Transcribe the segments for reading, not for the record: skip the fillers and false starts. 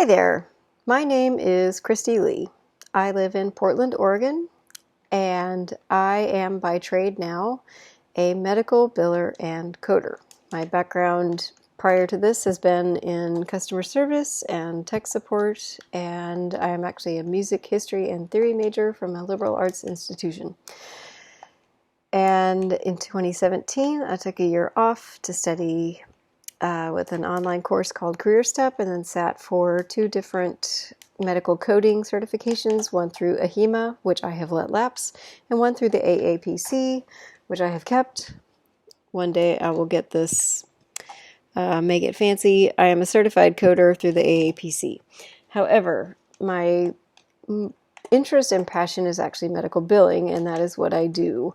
Hi there, my name is Christy Lee. I live in Portland, Oregon, and I am by trade now a medical biller and coder. My background prior to this has been in customer service and tech support, and I am actually a music history and theory major from a liberal arts institution. And in 2017, I took a year off to study with an online course called Career Step, and then sat for 2 different medical coding certifications, one through AHIMA, which I have let lapse, and one through the AAPC, which I have kept. One day I will get this, make it fancy. I am a certified coder through the AAPC. However, my interest and passion is actually medical billing, and that is what I do.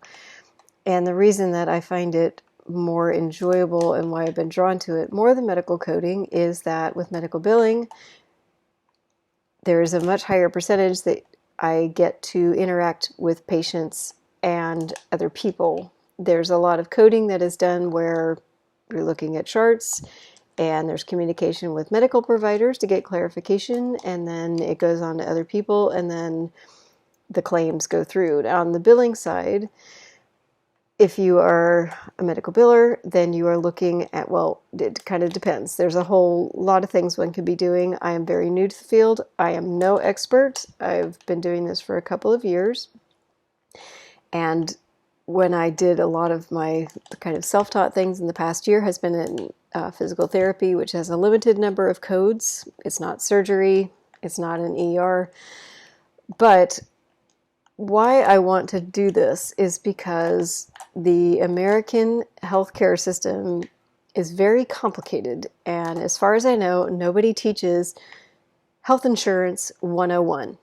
And the reason that I find it more enjoyable and why I've been drawn to it more than medical coding is that with medical billing, there is a much higher percentage that I get to interact with patients and other people. There's a lot of coding that is done where you're looking at charts and there's communication with medical providers to get clarification, and then it goes on to other people, and then the claims go through. On the billing side, if you are a medical biller, then you are looking at, well, it kind of depends. There's a whole lot of things one could be doing. I am very new to the field. I am no expert. I've been doing this for a couple of years. And when I did a lot of my kind of self-taught things in the past year has been in physical therapy, which has a limited number of codes. It's not surgery. It's not an ER. But why I want to do this is because the American healthcare system is very complicated, and as far as I know, nobody teaches health insurance 101.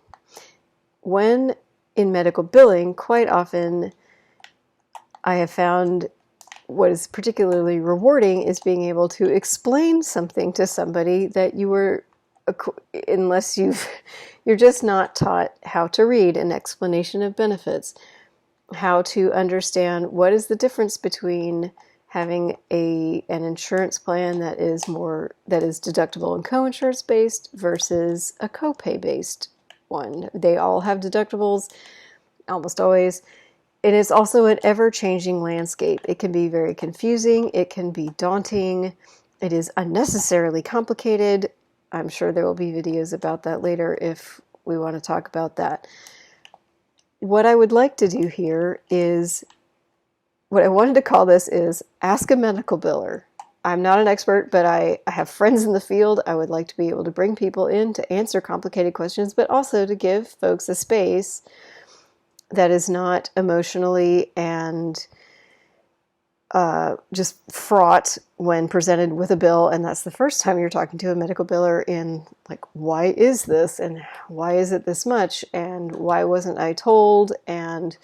When in medical billing, quite often I have found what is particularly rewarding is being able to explain something to somebody that you were, unless you're just not taught how to read an explanation of benefits, how to understand what is the difference between having an insurance plan that is deductible and co-insurance based versus a copay based one. They all have deductibles, almost always. It is also an ever-changing landscape. It can be very confusing. It can be daunting. It is unnecessarily complicated. I'm sure there will be videos about that later if we want to talk about that. What I would like to do here is, what I wanted to call this is Ask a Medical Biller. I'm not an expert, but I have friends in the field. I would like to be able to bring people in to answer complicated questions, but also to give folks a space that is not emotionally and just fraught when presented with a bill, and that's the first time you're talking to a medical biller in, like, why is this, and why is it this much, and why wasn't I told, and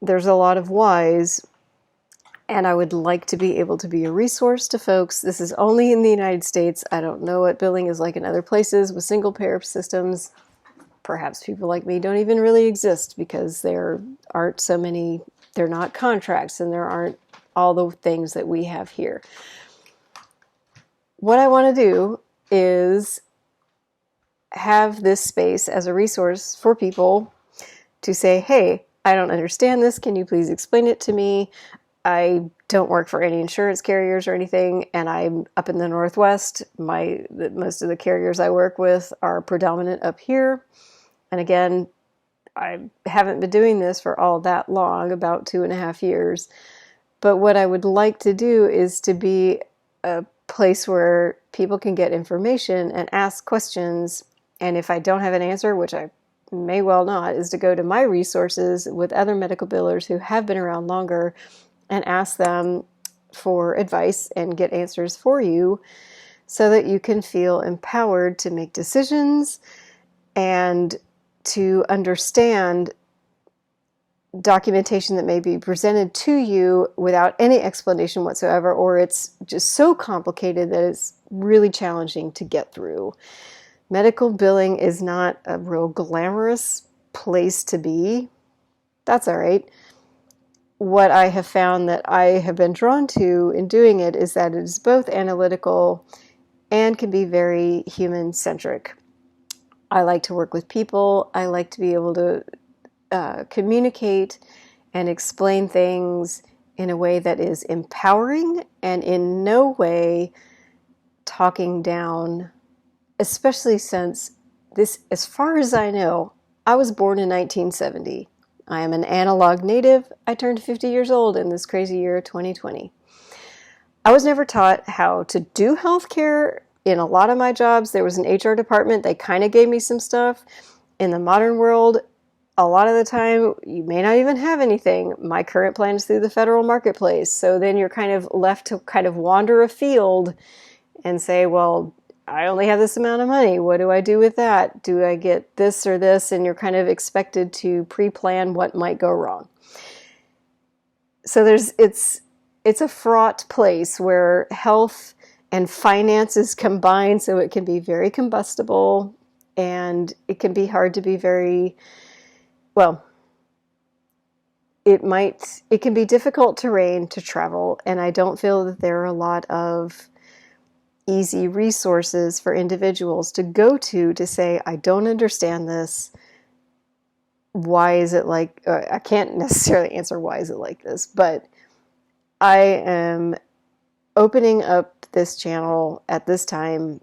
there's a lot of whys, and I would like to be able to be a resource to folks. This is only in the United States. I don't know what billing is like in other places with single payer systems. Perhaps people like me don't even really exist because there aren't so many, they're not contracts, and there aren't all the things that we have here. What I want to do is have this space as a resource for people to say, hey, I don't understand this. Can you please explain it to me? I don't work for any insurance carriers or anything, and I'm up in the Northwest. Most of the carriers I work with are predominant up here. And again, I haven't been doing this for all that long, about 2.5 years. But what I would like to do is to be a place where people can get information and ask questions. And if I don't have an answer, which I may well not, is to go to my resources with other medical billers who have been around longer and ask them for advice and get answers for you so that you can feel empowered to make decisions and to understand documentation that may be presented to you without any explanation whatsoever, or it's just so complicated that it's really challenging to get through. Medical billing is not a real glamorous place to be. That's all right. What I have found that I have been drawn to in doing it is that it is both analytical and can be very human-centric. I like to work with people. I like to be able to communicate and explain things in a way that is empowering and in no way talking down, especially since this, as far as I know, I was born in 1970. I am an analog native. I turned 50 years old in this crazy year, 2020. I was never taught how to do healthcare. In a lot of my jobs, there was an HR department. They kind of gave me some stuff. In the modern world, a lot of the time, you may not even have anything. My current plan is through the federal marketplace. So then you're kind of left to kind of wander afield and say, well, I only have this amount of money. What do I do with that? Do I get this or this? And you're kind of expected to pre-plan what might go wrong. So it's a fraught place where health and finances combine, so it can be very combustible, and it can be hard to be very, well, it can be difficult terrain to travel, and I don't feel that there are a lot of easy resources for individuals to go to say, I don't understand this. Why is it like, I can't necessarily answer why is it like this, but I am opening up this channel at this time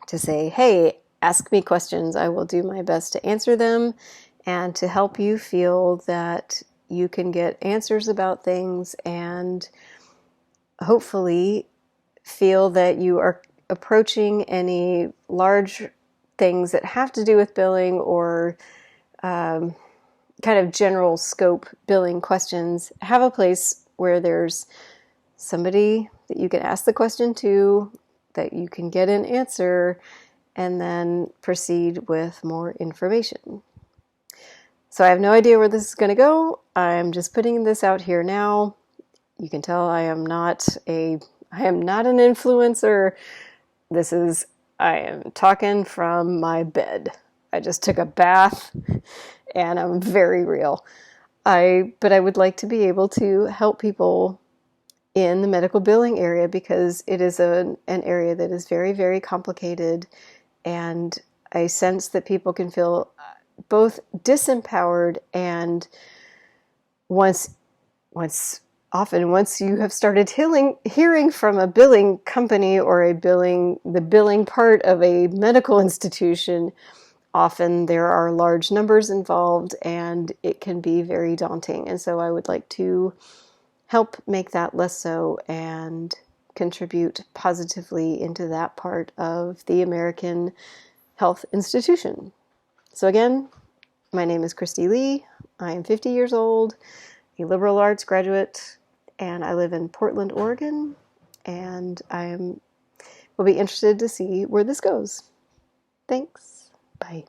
to say, hey, ask me questions. I will do my best to answer them and to help you feel that you can get answers about things and hopefully feel that you are approaching any large things that have to do with billing or kind of general scope billing questions, have a place where there's somebody that you can ask the question to, that you can get an answer, and then proceed with more information. So I have no idea where this is going to go. I'm just putting this out here now. You can tell I am not an influencer. I am talking from my bed. I just took a bath and I'm very real. But I would like to be able to help people in the medical billing area because it is an area that is very, very complicated, and I sense that people can feel both disempowered and once you have started hearing from a billing company or the billing part of a medical institution, often there are large numbers involved and it can be very daunting. And so I would like to help make that less so and contribute positively into that part of the American health institution. So again, my name is Christy Lee. I am 50 years old, a liberal arts graduate, and I live in Portland, Oregon, and will be interested to see where this goes. Thanks. Bye.